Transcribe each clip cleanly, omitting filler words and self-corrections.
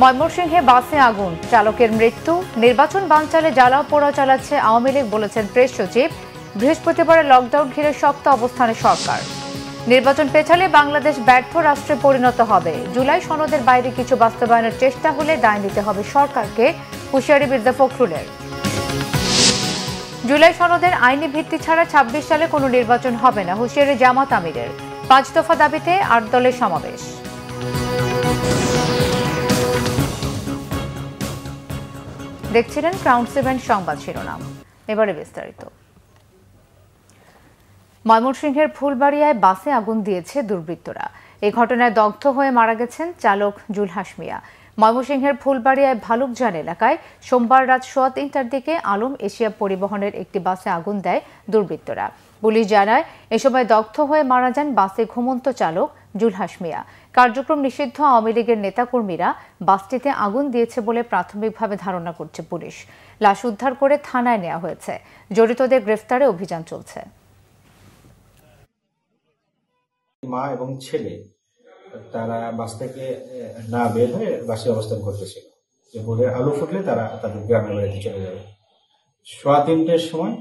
ময়মনসিংহে বাসে আগুন, চালকের মৃত্যু। নির্বাচন বানচালে জ্বালাও পোড়াও চালাচ্ছে আওয়ামী লীগ, বলেছেন প্রেস সচিব। বৃহস্পতিবার লকডাউন ঘিরে শক্ত অবস্থানে সরকার। নির্বাচন পেছালে বাংলাদেশ ব্যর্থ রাষ্ট্রে পরিণত হবে। জুলাই সনদের বাইরে কিছু বাস্তবায়নের চেষ্টা হলে দায় নিতে হবে সরকারকে, হুঁশিয়ারি মির্জা ফখরুলের। জুলাই সনদের আইনি ভিত্তি ছাড়া ২৬ সালে কোনো নির্বাচন হবে না, হুঁশিয়ারি জামাত আমিরের। ৫ দফা দাবিতে ৮ দলের সমাবেশ। দেখছিলেন ক্রাউন 7 সংবাদ শিরোনাম, এবারে বিস্তারিত। ময়মনসিংহের ফুলবাড়িয়ায় বাসে আগুন দিয়েছে দুর্বৃত্তরা। এই ঘটনায় দগ্ধ হয়ে মারা গেছেন চালক জুলহাস মিয়া। ময়মনসিংহের ফুলবাড়িয়ায় ভালুকজান এলাকায় সোমবার রাত 3:15টার দিকে আলম এশিয়া পরিবহনের একটি বাসে আগুন দেয় দুর্বৃত্তরা। পুলিশ জানায়, এ সময় দগ্ধ হয়ে মারা যান বাসে ঘুমন্ত চালক জুলহাস মিয়া। কার্যক্রম নিষিদ্ধ আওয়ামী লীগের নেতাকর্মীরা বাসটিতে আগুন দিয়েছে বলে প্রাথমিকভাবে ধারণা করছে পুলিশ। লাশ উদ্ধার করে থানায় নেওয়া হয়েছে। জড়িতদের গ্রেফতারে অভিযান চলছে। মা এবং ছেলে তারা বাস থেকে না বের হয়ে বাসে অবস্থান করতেছিল, যে ভোরের আলো ফুটলে তারা তাদের গ্রামের বাড়িতে চলে যাবে। 3:15টার সময়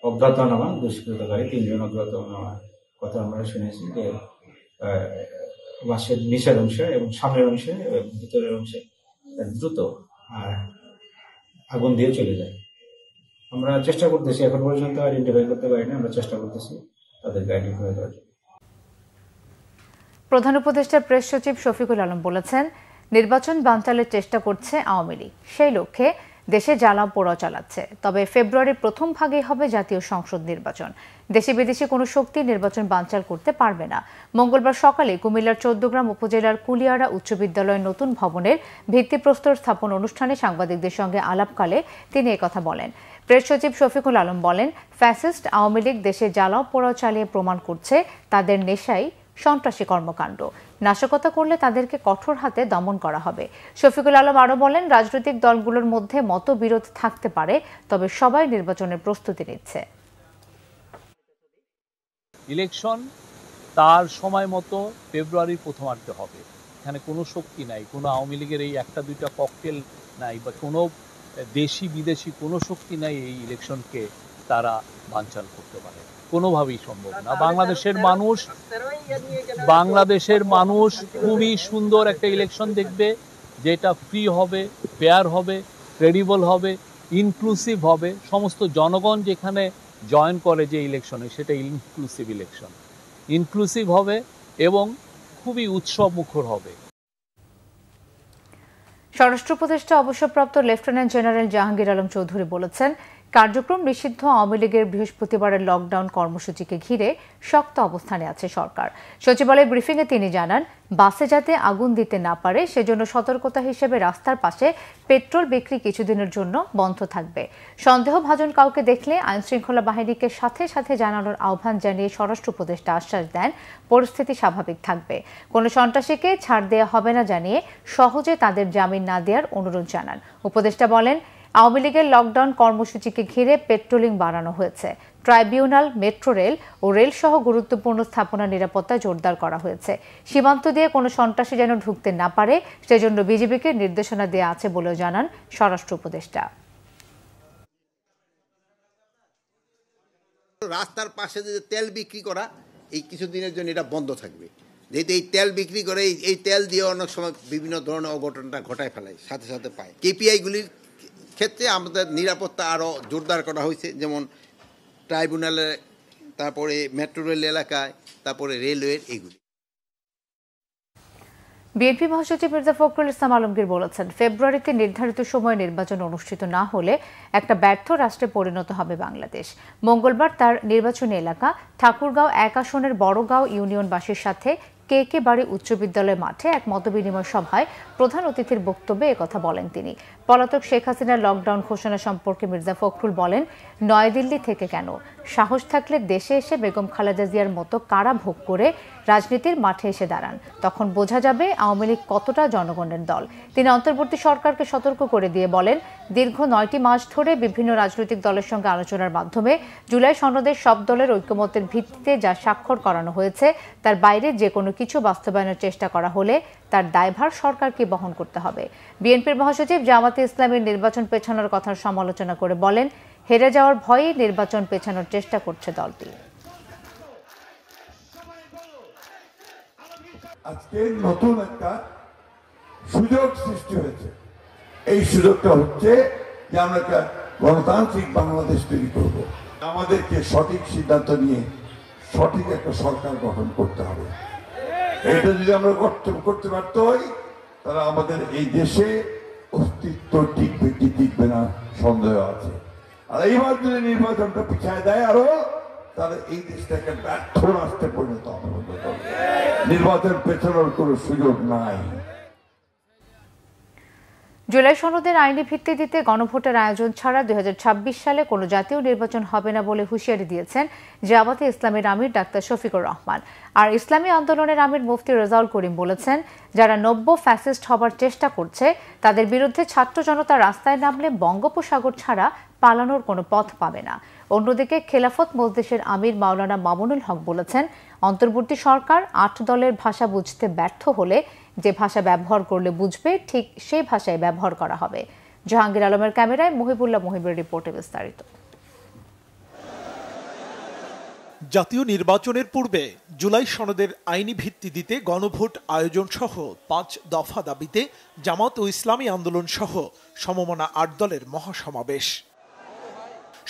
অজ্ঞাতনামা দুষ্কৃতকারী 3 জন অজ্ঞাতনামার কথা আমরা শুনেছি, যে বাসের নিচের অংশে এবং সামনের অংশে ভিতরের অংশে দ্রুত আগুন দিয়ে চলে যায়। আমরা চেষ্টা করতেছি, এখন পর্যন্ত আইডেন্টিফাই করতে পারিনি, আমরা চেষ্টা করতেছি তাদেরকে আইডেন্টিফাই করার জন্য। প্রধান উপদেষ্টা প্রেস সচিব শফিকুল আলম বলেছেন, নির্বাচন বানচালের চেষ্টা করছে আওয়ামী লীগ। সেই লক্ষ্যে দেশে জ্বালাও পোড়াও চালাচ্ছে। তবে ফেব্রুয়ারির প্রথম ভাগেই হবে জাতীয় সংসদ নির্বাচন। দেশি বিদেশি কোনো শক্তি নির্বাচন বানচাল করতে পারবে না। মঙ্গলবার সকালে কুমিল্লার ১৪গ্রাম উপজেলার কুলিয়ারা উচ্চ বিদ্যালয়ের নতুন ভবনের ভিত্তিপ্রস্তর স্থাপন অনুষ্ঠানে সাংবাদিকদের সঙ্গে আলাপকালে তিনি একথা বলেন। প্রেস সচিব শফিকুল আলম বলেন, ফ্যাসিস্ট আওয়ামী লীগ দেশে জ্বালাও পোড়াও চালিয়ে প্রমাণ করছে তাদের নেশাই সন্ত্রাসী কর্মকাণ্ড। নাশকতা করলে তাদেরকে কঠোর হাতে দমন করা হবে। শফিকুল আলম আরও বলেন, রাজনৈতিক দলগুলোর মধ্যে মতবিরোধ থাকতে পারে, তবে সবাই নির্বাচনের প্রস্তুতি নিচ্ছে। ইলেকশন তার সময় মতো ফেব্রুয়ারির প্রথমার্ধে হবে। এখানে কোনো শক্তি নাই, কোনো আওয়ামী লীগের এই একটা দুইটা ককটেল নাই বা কোনো দেশি বিদেশি কোনো শক্তি নাই এই ইলেকশনকে তারা বানচাল করতে পারে। কোনোভাবেই সম্ভব না। বাংলাদেশের মানুষ খুবই সুন্দর একটা ইলেকশন দেখবে, যেটা ফ্রি হবে, ফেয়ার হবে, ক্রেডিবল হবে, ইনক্লুসিভ হবে। সমস্ত জনগণ যেখানে জয়েন করে যে ইলেকশনে, সেটা ইনক্লুসিভ হবে এবং খুবই উৎসব মুখর হবে। স্বরাষ্ট্র উপদেষ্টা অবসরপ্রাপ্ত লেফটেন্যান্ট জেনারেল জাহাঙ্গীর আলম চৌধুরী বলেছেন, কার্যক্রম নিষিদ্ধ আওয়ামী লীগের বৃহস্পতিবারের লকডাউন কর্মসূচিকে ঘিরে শক্ত অবস্থানে আছে সরকার। সচিবালয় ব্রিফিংয়ে তিনি জানান, বাসে যাতে আগুন দিতে না পারে সেজন্য সতর্কতা হিসেবে রাস্তার পাশে পেট্রোল বিক্রি কিছুদিনের জন্য বন্ধ থাকবে। সন্দেহভাজন কাউকে দেখলে আইনশৃঙ্খলা বাহিনীকে সাথে সাথে জানানোর আহ্বান জানিয়ে স্বরাষ্ট্র উপদেষ্টা আশ্বাস দেন, পরিস্থিতি স্বাভাবিক থাকবে। কোনো সন্ত্রাসীকে ছাড় দেওয়া হবে না জানিয়ে সহজে তাদের জামিন না দেওয়ার অনুরোধ জানান। উপদেষ্টা বলেন, আওয়ামী লীগের লকডাউন কর্মসূচিকে ঘিরে পেট্রোলিং বাড়ানো হয়েছে। ট্রাইব্যুনাল, মেট্রো রেল ও রেল সহ গুরুত্বপূর্ণ স্থাপনার নিরাপত্তা জোরদার করা হয়েছে। সীমান্ত দিয়ে কোনো সন্ত্রাসী যেন ঢুকতে না পারে সেজন্য বিজিবিকে নির্দেশনা দেওয়া আছে বলেও জানান স্বরাষ্ট্র উপদেষ্টা। রাস্তার পাশে যে তেল বিক্রি করা, এই কিছুদিনের জন্য এটা বন্ধ থাকবে। যেহেতু এই তেল বিক্রি করে, এই তেল দিয়ে অনেক সময় বিভিন্ন ধরনের অঘটনটা ঘটায় ফেলায়, সাথে সাথে পায়। কেপিআইগুলির ক্ষেত্রে আমাদের নিরাপত্তা আরও জোরদার করা হয়েছে, যেমন ট্রাইব্যুনালে, তারপরে মেট্রো রেল এলাকায়, তারপরে রেলওয়ের এগুলি। বিএনপি মহাসচিব মির্জা ফখরুল ইসলাম আলমগীর বলেছেন, ফেব্রুয়ারিতে নির্ধারিত সময়ে নির্বাচন অনুষ্ঠিত না হলে একটা ব্যর্থ রাষ্ট্রে পরিণত হবে বাংলাদেশ। মঙ্গলবার তার নির্বাচনী এলাকা ঠাকুরগাঁও 1 আসনের বড়গাঁও ইউনিয়নবাসীর সাথে কে বাড়ি উচ্চ বিদ্যালয় মাঠে এক মতবিনিময় সভায় প্রধান অতিথির বক্তব্যে একথা বলেন তিনি। পলাতক শেখ হাসিনার লকডাউন ঘোষণা সম্পর্কে মির্জা ফখরুল বলেন, নয়াদিল্লি থেকে কেন, সাহস থাকলে দেশে এসে বেগম খালেদা জিয়ার মতো কারা ভোগ করে রাজনীতির মাঠে এসে দাঁড়ান, তখন বোঝা যাবে আওয়ামী লীগ কতটা জনগণের দল। তিনি অন্তর্বর্তী সরকারকে সতর্ক করে দিয়ে বলেন, দীর্ঘ 9টি মাস ধরে বিভিন্ন রাজনৈতিক দলের সঙ্গে আলোচনার মাধ্যমে জুলাই সনদের সব দলের ঐকমত্যের ভিত্তিতে যা স্বাক্ষর করানো হয়েছে তার বাইরে যে কোনো কিছু বাস্তবায়নের চেষ্টা করা হলে তার দায়ভার সরকারকে বহন করতে হবে। বিএনপির মহাসচিব জামাতে ইসলামীর নির্বাচন পেছানোর কথার সমালোচনা করে বলেন, হেরে যাওয়ার ভয়ে নির্বাচন পেছানোর চেষ্টা করছে দলটি। আজকে নতুন একটা সুযোগ সৃষ্টি হয়েছে। এই সুযোগটা হচ্ছে যে আমরা একটা গণতান্ত্রিক বাংলাদেশ তৈরি করব। আমাদেরকে সঠিক সিদ্ধান্ত নিয়ে সঠিক একটা সরকার গঠন করতে হবে। এটা যদি আমরা করতে পারতে হই, তাহলে আমাদের এই দেশে অস্তিত্ব টিকবে কি টিকবে না সন্দেহ আছে। আর এইবার যদি নির্বাচনটা পিছায় দেয় আরো, তাহলে এই দেশটাকে ব্যর্থ রাষ্ট্রে পরিণত হবে। নির্বাচন পেছানোর কোনো সুযোগ নাই। জুলাই সনদের আইনি ভিত্তি দিতে গণভোটের আয়োজন ছাড়া 2026 সালে কোনো জাতীয় নির্বাচন হবে না বলে হুঁশিয়ারি দিয়েছেন জামাতে ইসলামীর আমির ডাক্তার শফিকুর রহমান। আর ইসলামী আন্দোলনের আমির মুফতি রেজাউল করিম বলেছেন, যারা নব্য ফ্যাসিস্ট হবার চেষ্টা করছে তাদের বিরুদ্ধে ছাত্র জনতা রাস্তায় নামলে বঙ্গোপসাগর ছাড়া পালানোর কোনো পথ পাবে না। অন্যদিকে খেলাফত মজলিসের আমির মাওলানা মামুনুল হক বলেছেন, অন্তর্বর্তী সরকার 8 দলের ভাষা বুঝতে ব্যর্থ হলে যে ভাষা ব্যবহার করলে বুঝবে, ঠিক সেই ভাষায় ব্যবহার করা হবে। জাহাঙ্গীর আলমের ক্যামেরায় মহিবুল্লাহ মহিবের রিপোর্টে বিস্তারিত। জাতীয় নির্বাচনের পূর্বে জুলাই সনদের আইনি ভিত্তি দিতে গণভোট আয়োজন সহ 5 দফা দাবিতে জামাত ও ইসলামী আন্দোলন সহ সমমনা 8 দলের মহাসমাবেশ।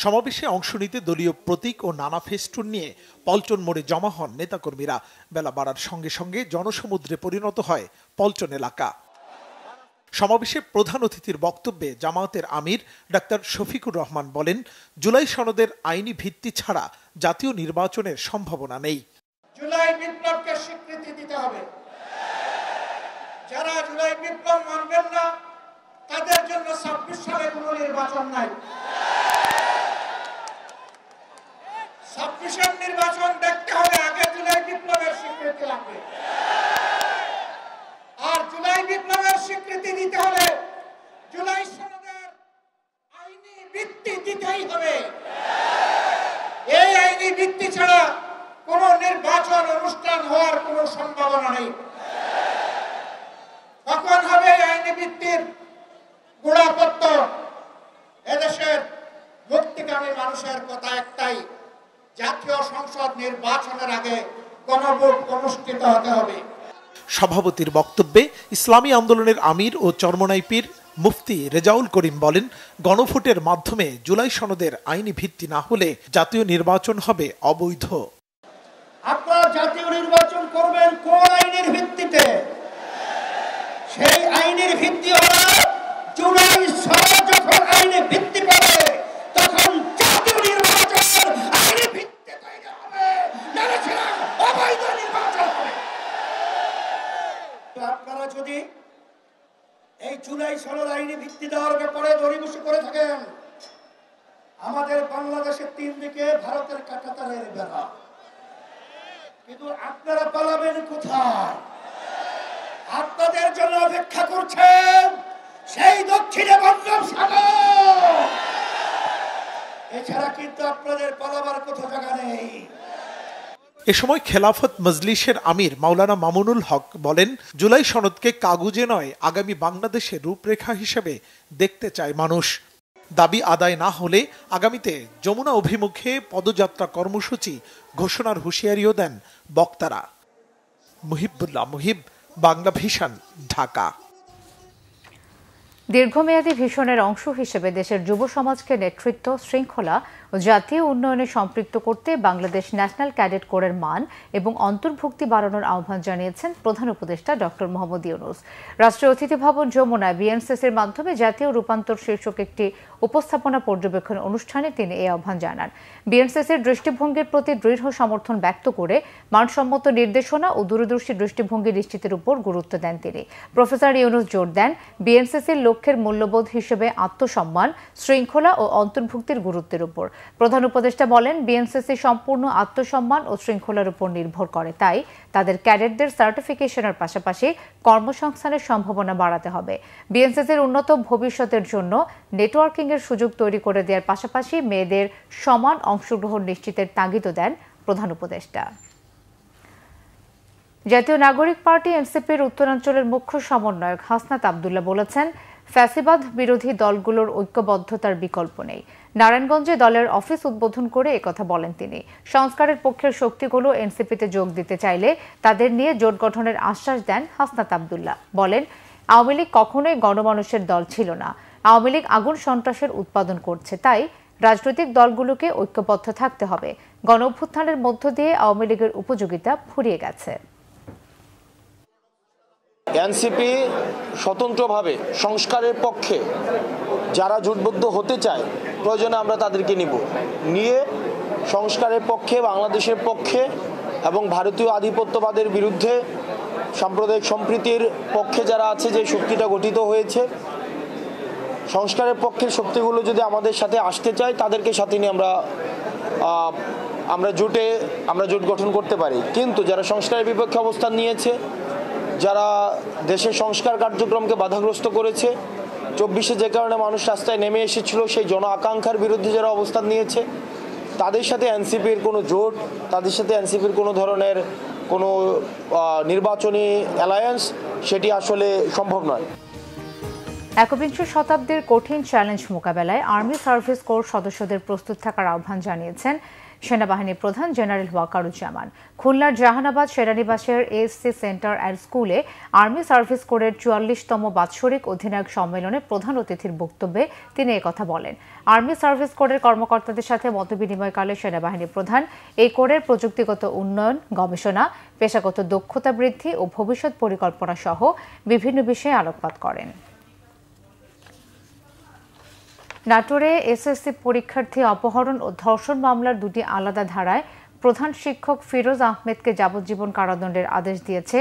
সমাবেশে অংশ নিতে দলীয় প্রতীক ও নানা ফেস্টুন নিয়ে পল্টন মোড়ে জমা হন নেতাকর্মীরা। বেলা বাড়ার সঙ্গে সঙ্গে জনসমুদ্রে পরিণত হয় পল্টন এলাকা। সমাবেশে প্রধান অতিথির বক্তব্যে জামায়াতের আমির ডাক্তার শফিকুর রহমান বলেন, জুলাই সনদের আইনি ভিত্তি ছাড়া জাতীয় নির্বাচনের সম্ভাবনা নেই। জুলাই বিপ্লবকে স্বীকৃতি দিতে হবে। যারা জুলাই বিপ্লব মানবেন না তাদের জন্য 26 সালে কোনো নির্বাচন নাই। 26 নির্বাচন দেখতে হলে আগে জুলাই বিপ্লবের স্বীকৃতি লাগবে। আর জুলাই বিপ্লবের স্বীকৃতি দিতে হলে জুলাই সনদের আইনি ভিত্তি দিতেই হবে। এই আইনি ভিত্তি ছাড়া কোন নির্বাচন অনুষ্ঠান হওয়ার কোনো সম্ভাবনা নেই। কখন হবে আইনি ভিত্তির গোড়াপত্তন? এদেশের মুক্তিকামী মানুষের কথা একটাই, জাতীয় সংসদ নির্বাচনের আগে গণভোট অনুষ্ঠিত হতে হবে। সভাপতির বক্তব্যে ইসলামী আন্দোলনের আমির ও চরমোনাই পীর মুফতি রেজাউল করিম বলেন, গণভোটের মাধ্যমে জুলাই সনদের আইনি ভিত্তি না হলে জাতীয় নির্বাচন হবে অবৈধ। আপনারা জাতীয় নির্বাচন করবেন কোন আইনের ভিত্তিতে? সেই আইনের ভিত্তি হলো জুলাই সনদ যখন আইনে ভিত্তি পাবে তখন জাতীয় নির্বাচন আইনি ভিত্তি তৈরি হবে, নাহলে সেটা অবৈধ নির্বাচন হবে। আপনারা যদি এই জুলাই সনদ আইনি ভিত্তি দেওয়ার ব্যাপারে দড়িবসি করে থাকেন, আমাদের বাংলাদেশের 3 দিকে ভারতের কাঁটাতারের বেড়া, কিন্তু আপনারা পালাবেন কোথায়? আপনাদের জন্য অপেক্ষা করছেন সেই দক্ষিণে বঙ্গোপসাগর। এছাড়া কিন্তু আপনাদের পালাবার কোথাও জায়গা নেই। এ সময় খেলাফত মজলিসের আমির মাওলানা মামুনুল হক বলেন, জুলাই সনদকে কাগুজে নয় আগামী বাংলাদেশের রূপরেখা হিসেবে দেখতে চায় মানুষ। দাবি আদায় না হলে আগামীতে যমুনা অভিমুখে পদযাত্রা কর্মসূচি ঘোষণার হুঁশিয়ারিও দেন বক্তারা। মুহিবুল্লাহ মুহিব, বাংলা ভিশন, ঢাকা। দীর্ঘমেয়াদী ভিশনের অংশ হিসেবে দেশের যুব সমাজকে নেতৃত্ব, শৃঙ্খলা ও জাতীয় উন্নয়নে সম্পৃক্ত করতে বাংলাদেশ ন্যাশনাল ক্যাডেট কোরের মান এবং অন্তর্ভুক্তি বাড়ানোর আহ্বান জানিয়েছেন প্রধান উপদেষ্টা ডক্টর মোহাম্মদ ইউনূস। রাষ্ট্রীয় অতিথি ভবন যমুনায় বিএনসিসির মাধ্যমে জাতীয় রূপান্তর শীর্ষক একটি উপস্থাপনা পর্যবেক্ষণ অনুষ্ঠানে তিনি এই আহ্বান জানান। বিএনসিসির দৃষ্টিভঙ্গির প্রতি দৃঢ় সমর্থন ব্যক্ত করে মানসম্মত নির্দেশনা ও দূরদর্শী দৃষ্টিভঙ্গি নিশ্চিতের উপর গুরুত্ব দেন তিনি। প্রফেসর ইউনূস জোর দেন, বিএনসিসির লক্ষ্য লক্ষ্যের মূল্যবোধ হিসেবে আত্মসম্মান, শৃঙ্খলা ও অন্তর্ভুক্তির গুরুত্বের উপর। প্রধান উপদেষ্টা বলেন, বিএনসিসি সম্পূর্ণ আত্মসম্মান ও শৃঙ্খলার উপর নির্ভর করে, তাই তাদের ক্যাডেটদের সার্টিফিকেশনের পাশাপাশি কর্মসংস্থানের সম্ভাবনা বাড়াতে হবে। বিএনসিসির উন্নত ভবিষ্যতের জন্য নেটওয়ার্কিংয়ের সুযোগ তৈরি করে দেওয়ার পাশাপাশি মেয়েদের সমান অংশগ্রহণ নিশ্চিতের তাগিদও দেন প্রধান উপদেষ্টা। জাতীয় নাগরিক পার্টি এনসিপির উত্তরাঞ্চলের মুখ্য সমন্বয়ক হাসনাত আব্দুল্লাহ বলেছেন, ফ্যাসিবাদ বিরোধী দলগুলোর ঐক্যবদ্ধতার বিকল্প নেই। নারায়ণগঞ্জে দলের অফিস উদ্বোধন করে একথা বলেন তিনি। সংস্কারের পক্ষের শক্তিগুলো এনসিপিতে যোগ দিতে চাইলে তাদের নিয়ে জোট গঠনের আশ্বাস দেন হাসনাত আব্দুল্লাহ। বলেন, আওয়ামী লীগ কখনোই গণমানুষের দল ছিল না। আওয়ামী লীগ আগুন সন্ত্রাসের উৎপাদন করছে, তাই রাজনৈতিক দলগুলোকে ঐক্যবদ্ধ থাকতে হবে। গণঅভ্যুত্থানের মধ্য দিয়ে আওয়ামী লীগের উপযোগিতা ফুরিয়ে গেছে। এনসিপি স্বতন্ত্রভাবে সংস্কারের পক্ষে যারা জোটবদ্ধ হতে চায়, প্রয়োজনে আমরা তাদেরকে নিয়ে সংস্কারের পক্ষে, বাংলাদেশের পক্ষে এবং ভারতীয় আধিপত্যবাদের বিরুদ্ধে সাম্প্রদায়িক সম্প্রীতির পক্ষে যারা আছে, যে শক্তিটা গঠিত হয়েছে, সংস্কারের পক্ষের শক্তিগুলো যদি আমাদের সাথে আসতে চায়, তাদেরকে সাথে নিয়ে আমরা জোট গঠন করতে পারি। কিন্তু যারা সংস্কারের বিপক্ষে অবস্থান নিয়েছে, যারা দেশের সংস্কার কার্যক্রমকে বাধাগ্রস্ত করেছে, 24-এ যে কারণে মানুষ রাস্তায় নেমে এসেছিল, সেই জন আকাঙ্ক্ষার বিরুদ্ধে যারা অবস্থান নিয়েছে, তাদের সাথে এনসিপির কোনো জোট, তাদের সাথে এনসিপির কোনো ধরনের কোনো নির্বাচনী অ্যালায়েন্স, সেটি আসলে সম্ভব নয়। একবিংশ শতাব্দীর কঠিন চ্যালেঞ্জ মোকাবেলায় আর্মি সার্ভিস কোর সদস্যদের প্রস্তুত থাকার আহ্বান জানিয়েছেন সেনাবাহিনী প্রধান জেনারেল ওয়াকারুজ্জামান। খুলনার জাহানাবাদ সেনানিবাসের এএসসি সেন্টার অ্যান্ড স্কুলে আর্মি সার্ভিস কোরের 44তম বাৎসরিক অধিনায়ক সম্মেলনে প্রধান অতিথির বক্তব্যে তিনি একথা বলেন। আর্মি সার্ভিস কোরের কর্মকর্তাদের সাথে মতবিনিময়কালে সেনাবাহিনী প্রধান এই কোরের প্রযুক্তিগত উন্নয়ন, গবেষণা, পেশাগত দক্ষতা বৃদ্ধি ও ভবিষ্যৎ পরিকল্পনা সহ বিভিন্ন বিষয়ে আলোকপাত করেন। নাটোরে এসএসসি পরীক্ষার্থী অপহরণ ও ধর্ষণ মামলার দুটি আলাদা ধারায় প্রধান শিক্ষক ফিরোজ আহমেদকে যাবজ্জীবন কারাদণ্ডের আদেশ দিয়েছে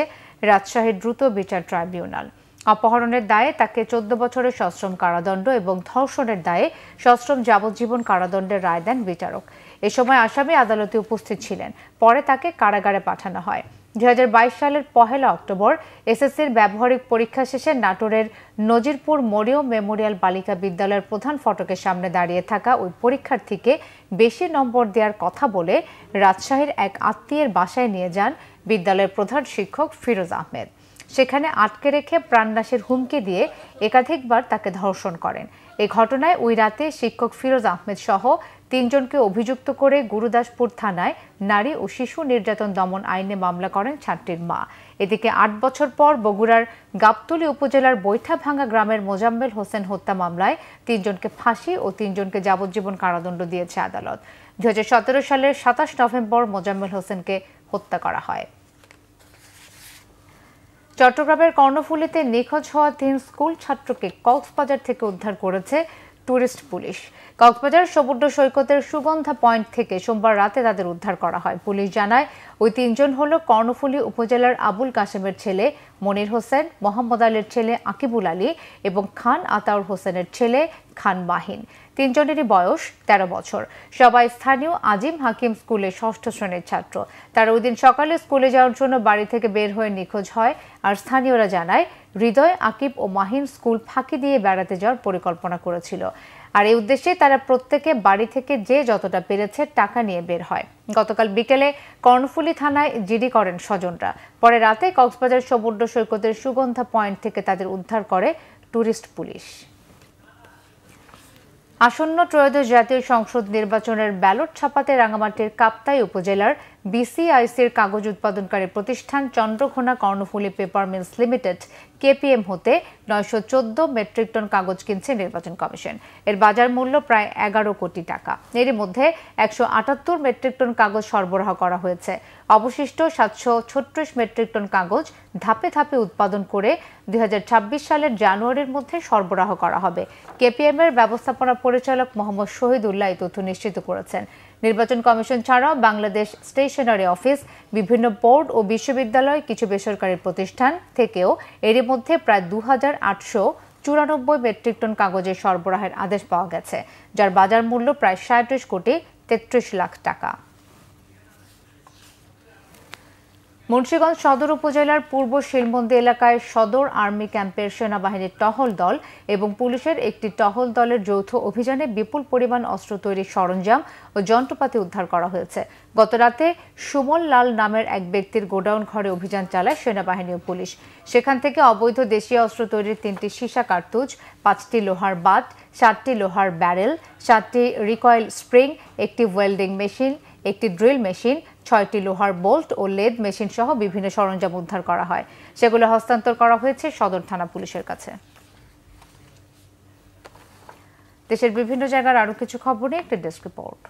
রাজশাহী দ্রুত বিচার ট্রাইব্যুনাল। অপহরণের দায়ে তাকে 14 বছরের সশ্রম কারাদণ্ড এবং ধর্ষণের দায়ে সশ্রম যাবজ্জীবন কারাদণ্ডের রায় দেন বিচারক। এ সময় আসামি আদালতে উপস্থিত ছিলেন। পরে তাকে কারাগারে পাঠানো হয়। 2022 সালের 1 অক্টোবর এসএসসির ব্যবহারিক পরীক্ষা শেষে নাটোরের নজিরপুর মরিয়ম মেমোরিয়াল বালিকা বিদ্যালয়ের প্রধান ফটকের সামনে দাঁড়িয়ে থাকা ওই পরীক্ষার্থীকে বেশি নম্বর দেওয়ার কথা বলে রাজশাহীর এক আত্মীয়ের বাসায় নিয়ে যান বিদ্যালয়ের প্রধান শিক্ষক ফিরোজ আহমেদ। সেখানে আটকে রেখে প্রাণনাশের হুমকি দিয়ে একাধিকবার তাকে ধর্ষণ করেন। এই ঘটনায় ওই রাতে শিক্ষক ফিরোজ আহমেদ সহ 3 জনকে অভিযুক্ত করে গুরুদাসপুর থানায় নারী ও শিশু নির্যাতন দমন আইনে মামলা করেন ছাত্রীর মা। এদিকে 8 বছর পর বগুড়ার গাবতলী উপজেলার বৈঠাভাঙ্গা গ্রামের মোজাম্মেল হোসেন হত্যা মামলায় 3 জনকে ফাঁসি ও 3 জনকে যাবজ্জীবন কারাদণ্ড দিয়েছে আদালত। 2017 সালের 27 নভেম্বর মোজাম্মেল হোসেনকে হত্যা করা হয়। চট্টগ্রামের কর্ণফুলীতে নিখোঁজ হওয়া 3 স্কুল ছাত্রকে কক্সবাজার থেকে উদ্ধার করেছে টুরিস্ট পুলিশ। কক্সবাজার সমুদ্র সৈকতের সুগন্ধা পয়েন্ট থেকে সোমবার রাতে তাদের উদ্ধার করা হয়। পুলিশ জানায় ওই 3 জন হল কর্ণফুলী উপজেলার আবুল কাশেমের ছেলে মনির হোসেন, মোহাম্মদ আলীর ছেলে আকিবুল আলী এবং খান আতাউর হোসেনের ছেলে খান মাহিন। 3 জনেরই বয়স 13 বছর। সবাই স্থানীয় আজিম হাকিম স্কুলে 6ষ্ঠ শ্রেণীর ছাত্র। তারা ওই দিন সকালে স্কুলে যাওয়ার জন্য বাড়ি থেকে বের হয়ে নিখোঁজ হয়। আর স্থানীয়রা জানায় হৃদয়, আকিব ও মাহিন স্কুল ফাঁকি দিয়ে বেড়াতে যাওয়ার পরিকল্পনা করেছিল। আর এই উদ্দেশ্যে তারা প্রত্যেকে বাড়ি থেকে যে যতটা পেরেছে টাকা নিয়ে বের হয়। গতকাল বিকেলে কর্ণফুলী থানায় জিডি করেন স্বজনরা। পরে রাতে কক্সবাজার সমুদ্র সৈকতের সুগন্ধা পয়েন্ট থেকে তাদের উদ্ধার করে টুরিস্ট পুলিশ। আসন্ন ত্রয়োদশ জাতীয় সংসদ নির্বাচনের ব্যালট ছাপাতে রাঙামাটির কাপ্তাই উপজেলার বিসিআইসির কাগজ উৎপাদনকারী প্রতিষ্ঠান Chandraghona Karnaphuli paper mills limited KPM হতে 914 মেট্রিক টন কাগজ কিনছে নির্বাচন কমিশন। এর বাজার মূল্য প্রায় 11 কোটি টাকা। এর মধ্যে 178 মেট্রিক টন কাগজ সরবরাহ করা হয়েছে। অবশিষ্ট 736 মেট্রিক টন কাগজ ধাপে ধাপে উৎপাদন করে 2026 সালের জানুয়ারির মধ্যে সরবরাহ করা হবে। কেপিএম এর ব্যবস্থাপনা পরিচালক মোহাম্মদ শহীদুল্লাহ এই তথ্য নিশ্চিত করেছেন। নির্বাচন কমিশন ছাড়াও বাংলাদেশ স্টেশনারি অফিস, বিভিন্ন বোর্ড ও বিশ্ববিদ্যালয়, কিছু বেসরকারি প্রতিষ্ঠান থেকেও এরই মধ্যে প্রায় 2800 94 মেট্রিক টন কাগজের সরবরাহের আদেশ পাওয়া গেছে, যার বাজার মূল্য প্রায় 37 কোটি 33 লাখ টাকা। মুন্সিগঞ্জ সদর উপজেলার পূর্ব শিলমন্দি এলাকায় সদর আর্মি ক্যাম্পের সেনাবাহিনীর টহল দল এবং পুলিশের একটি টহল দলের যৌথ অভিযানে বিপুল পরিমাণ অস্ত্র তৈরির সরঞ্জাম ও যন্ত্রপাতি উদ্ধার করা হয়েছে। গতরাতে সুমন লাল নামের এক ব্যক্তির গোডাউন ঘরে অভিযান চালায় সেনাবাহিনী ও পুলিশ। সেখান থেকে অবৈধ দেশীয় অস্ত্র তৈরির 3টি সীসা কার্তুজ, 5টি লোহার বাট, 7টি লোহার ব্যারেল, 7টি রিকয়েল স্প্রিং, একটি ওয়েল্ডিং মেশিন, একটি ড্রিল মেশিন, 6টি লোহার বোল্ট ও লেদ মেশিন সহ বিভিন্ন সরঞ্জাম উদ্ধার করা হয়। সেগুলো হস্তান্তর করা হয়েছে সদর থানা পুলিশের কাছে। দেশের বিভিন্ন জায়গার আরো কিছু খবর নিয়ে একটা ডেস্ক রিপোর্ট।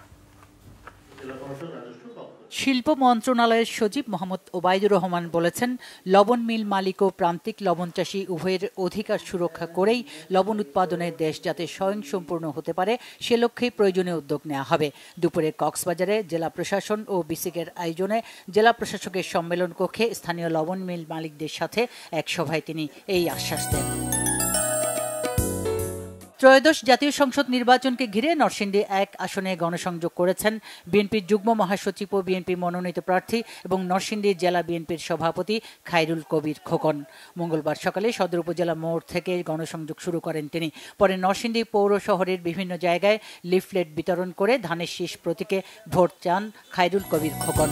শিল্প মন্ত্রণালয়ের সচিব মোহাম্মদ ওবায়দুর রহমান বলেছেন, লবণ মিল মালিক ও প্রান্তিক লবণ চাষী উভয়ের অধিকার সুরক্ষা করেই লবণ উৎপাদনের দেশ যাতে স্বয়ংসম্পূর্ণ হতে পারে সে লক্ষ্যে প্রয়োজনীয় উদ্যোগ নেওয়া হবে। দুপুরে কক্সবাজারে জেলা প্রশাসন ও বিসিকের আয়োজনে জেলা প্রশাসকের সম্মেলন কক্ষে স্থানীয় লবণ মিল মালিকদের সাথে এক সভায় তিনি এই আশ্বাস দেন। ত্রয়োদশ জাতীয় সংসদ নির্বাচনকে ঘিরে নরসিংদী 1 আসনে গণসংযোগ করেছেন বিএনপির যুগ্ম মহাসচিব ও বিএনপি মনোনীত প্রার্থী এবং নরসিংদী জেলা বিএনপির সভাপতি খায়রুল কবির খোকন। মঙ্গলবার সকালে সদর উপজেলা মোড় থেকে গণসংযোগ শুরু করেন তিনি। পরে নরসিংদী পৌর শহরের বিভিন্ন জায়গায় লিফলেট বিতরণ করে ধানের শীষ প্রতীকে ভোট চান খায়রুল কবির খোকন।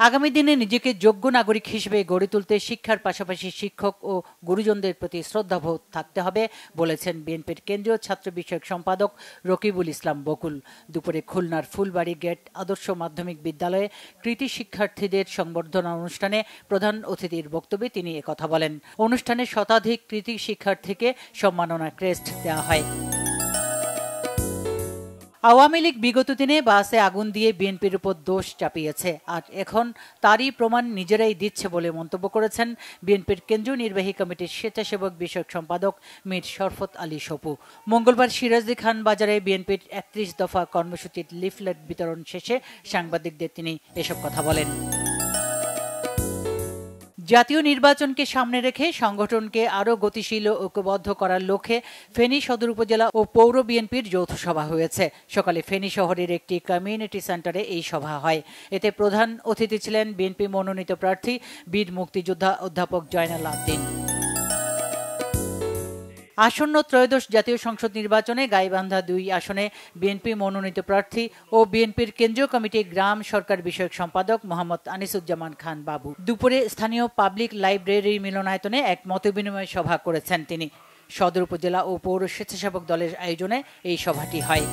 আগামী দিনে নিজেকে যোগ্য নাগরিক হিসেবে গড়ে তুলতে শিক্ষার পাশাপাশি শিক্ষক ও গুরুজনদের প্রতি শ্রদ্ধাবোধ থাকতে হবে বলেছেন বিএনপির কেন্দ্রীয় ছাত্র বিষয়ক সম্পাদক রকিবুল ইসলাম বকুল। দুপুরে খুলনার ফুলবাড়ি গেট আদর্শ মাধ্যমিক বিদ্যালয়ে কৃতি শিক্ষার্থীদের সংবর্ধনা অনুষ্ঠানে প্রধান অতিথির বক্তব্যে তিনি একথা বলেন। অনুষ্ঠানে শতাধিক কৃতি শিক্ষার্থীকে সম্মাননা ক্রেস্ট দেওয়া হয়। আওয়ামী লীগ বিগত দিনে বাসে আগুন দিয়ে বিএনপির উপর দোষ চাপিয়েছে, আর এখন তারই প্রমাণ নিজেরাই দিচ্ছে বলে মন্তব্য করেছেন বিএনপির কেন্দ্রীয় নির্বাহী কমিটির স্বেচ্ছাসেবক বিষয়ক সম্পাদক মীর শরফত আলী সপু। মঙ্গলবার সিরাজদি খান বাজারে বিএনপির 31 দফা কর্মসূচির লিফলেট বিতরণ শেষে সাংবাদিকদের তিনি এসব কথা বলেন। জাতীয় নির্বাচনকে সামনে রেখে সংগঠনকে আরও গতিশীল ও ঐক্যবদ্ধ করার লক্ষ্যে ফেনী সদর উপজেলা ও পৌর বিএনপির যৌথ সভা হয়েছে। সকালে ফেনী শহরের একটি কমিউনিটি সেন্টারে এই সভা হয়। এতে প্রধান অতিথি ছিলেন বিএনপি মনোনীত প্রার্থী বীর মুক্তিযোদ্ধা অধ্যাপক জয়নাল আবদিন। আসন্ন ত্রয়োদশ জাতীয় সংসদ নির্বাচনে গাইবান্ধা 2 আসনে বিএনপি মনোনীত প্রার্থী ও বিএনপির কেন্দ্রীয় কমিটির গ্রাম সরকার বিষয়ক সম্পাদক মোহাম্মদ আনিসুজ্জামান খান বাবু দুপুরে স্থানীয় পাবলিক লাইব্রেরি মিলনায়তনে এক মতবিনিময় সভা করেছেন তিনি। সদর উপজেলা ও পৌর স্বেচ্ছাসেবক দলের আয়োজনে এই সভাটি হয়।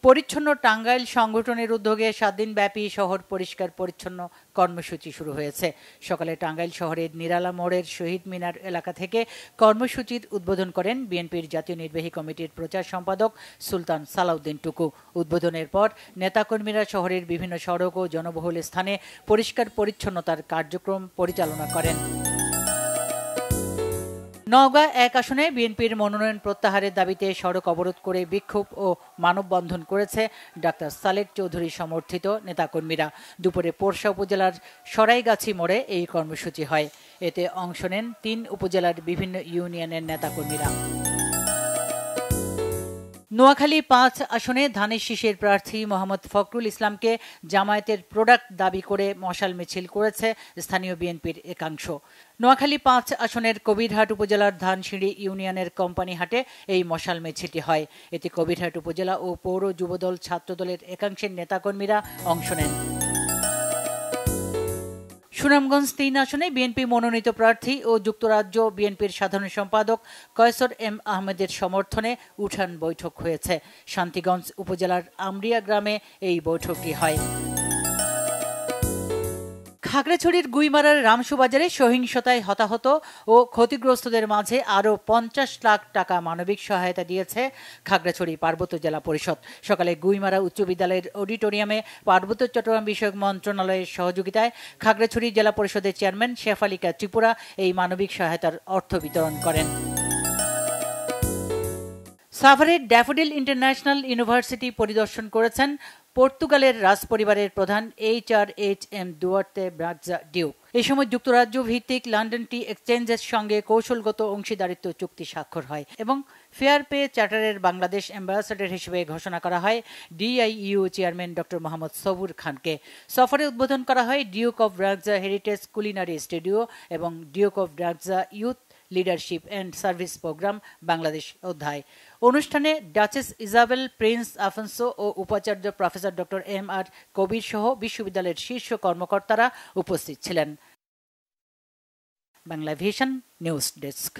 পরিচ্ছন্ন টাঙ্গাইল সংগঠনের উদ্যোগে 7 দিনব্যাপী শহর পরিষ্কার পরিচ্ছন্ন কর্মসূচি শুরু হয়েছে। সকালে টাঙ্গাইল শহরের নিরালা মোড়ের শহীদ মিনার এলাকা থেকে কর্মসূচির উদ্বোধন করেন বিএনপির জাতীয় নির্বাহী কমিটির প্রচার সম্পাদক সুলতান সালাউদ্দিন টুকু। উদ্বোধনের পর নেতাকর্মীরা শহরের বিভিন্ন সড়ক ও জনবহুল স্থানে পরিষ্কার পরিচ্ছন্নতার কার্যক্রম পরিচালনা করেন। নওগাঁ 1 আসনে বিএনপির মনোনয়ন প্রত্যাহারের দাবিতে সড়ক অবরোধ করে বিক্ষোভ ও মানববন্ধন করেছে ডাক্তার সালেক চৌধুরী সমর্থিত নেতাকর্মীরা। দুপুরে পোরশা উপজেলার সরাইগাছি মোড়ে এই কর্মসূচি হয়। এতে অংশ নেন 3 উপজেলার বিভিন্ন ইউনিয়নের নেতাকর্মীরা। নোয়াখালী 5 আসনে ধানের শীষের প্রার্থী মোহাম্মদ ফখরুল ইসলামকে জামায়াতের প্রোডাক্ট দাবি করে মশাল মিছিল করেছে স্থানীয় বিএনপির একাংশ। নোয়াখালী 5 আসনের কবিরহাট উপজেলার ধানসিঁড়ি ইউনিয়নের কোম্পানিহাটে এই মশাল মিছিলটি হয়। এতে কবিরহাট উপজেলা ও পৌর যুবদল ছাত্রদলের একাংশের নেতাকর্মীরা অংশ নেন। সুনামগঞ্জ 3 আসনে বিএনপি মনোনীত প্রার্থী ও যুক্তরাজ্য বিএনপির সাধারণ সম্পাদক কয়সর এম আহমেদের সমর্থনে উঠান বৈঠক হয়েছে। শান্তিগঞ্জ উপজেলার আমরিয়া গ্রামে এই বৈঠকটি হয়। খাগড়াছড়ির গুইমারার রামসুবাজারে সহিংসতায় হতাহত ও ক্ষতিগ্রস্তদের মাঝে আরও 50 লাখ টাকা মানবিক সহায়তা দিয়েছে খাগড়াছড়ি পার্বত্য জেলা পরিষদ। সকালে গুইমারা উচ্চ বিদ্যালয়ের অডিটোরিয়ামে পার্বত্য চট্টগ্রাম বিষয়ক মন্ত্রণালয়ের সহযোগিতায় খাগড়াছড়ি জেলা পরিষদের চেয়ারম্যান শেফালিকা ত্রিপুরা এই মানবিক সহায়তার অর্থ বিতরণ করেন। সাভারের ড্যাফোডিল ইন্টারন্যাশনাল ইউনিভার্সিটি পরিদর্শন করেছেন পর্তুগালের রাজপরিবারের প্রধান HRHM দুয়ার্তে ব্রাগজা ডিউক। এই সময় যুক্তরাজ্য ভিত্তিক লন্ডন টি এক্সচেঞ্জের সঙ্গে কৌশলগত অংশীদারিত্ব চুক্তি স্বাক্ষর হয় এবং ফেয়ার পে চার্টারের বাংলাদেশ অ্যাম্বাসাডর হিসেবে ঘোষণা করা হয় DIU chairman doctor Mohammad Sabur খানকে। সফরে উদ্বোধন করা হয় duke of Braganza heritage culinary studio এবং duke of Braganza youth leadership and service programme Bangladesh অধ্যায়। অনুষ্ঠানে ডাচেস ইজাবেল, প্রিন্স আফানসো ও উপাচার্য প্রফেসর ডক্টর MR কবির সহ বিশ্ববিদ্যালয়ের শীর্ষ কর্মকর্তারা উপস্থিত ছিলেন। Bangla vision news desk.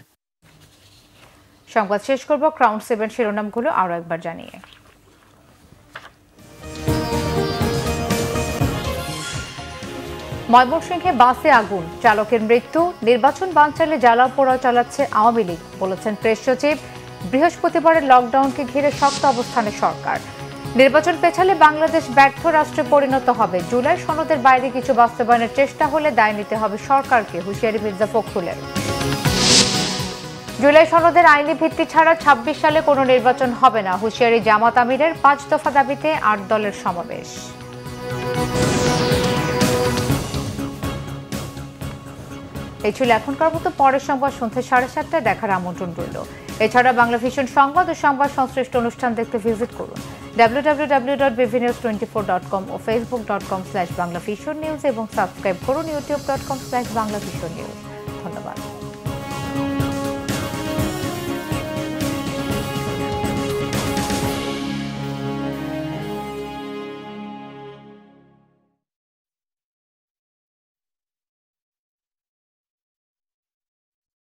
সংবাদ শেষ করব ক্রাউন 7 শিরোনামগুলো আরো একবার জানিয়ে। ময়মনসিংহে বাসে আগুন, চালকের মৃত্যু। নির্বাচন বানচালে জ্বালাও পোড়াও চালাচ্ছে আওয়ামী লীগ, বলেছেন প্রেস সচিব। বৃহস্পতিবারের লকডাউনকে ঘিরে শক্ত অবস্থানে সরকার। নির্বাচন পেছালে বাংলাদেশ ব্যর্থ রাষ্ট্রে পরিণত হবে। জুলাই সনদের বাইরে কিছু বাস্তবায়নের চেষ্টা হলে দায় নিতে হবে সরকারকে, হুঁশিয়ারি মির্জা ফখরুলের। জুলাই সনদের আইনি ভিত্তি ছাড়া 26 সালে কোনো নির্বাচন হবে না, হুঁশিয়ারি জামাত আমিরের। 5 দফা দাবিতে 8 দলের সমাবেশ। এই ছিল এখনকার মতো। পরের সংবাদ সন্ধ্যা 7:30টায় দেখার আমন্ত্রণ রইল। এছাড়া বাংলা ভিশন সংবাদ ও সংবাদ সংশ্লিষ্ট অনুষ্ঠান দেখতে ভিজিট করুন www.bvnews24.com ও facebook.com/banglavisionnews এবং সাবস্ক্রাইব করুন youtube.com/banglavisionnews। ধন্যবাদ।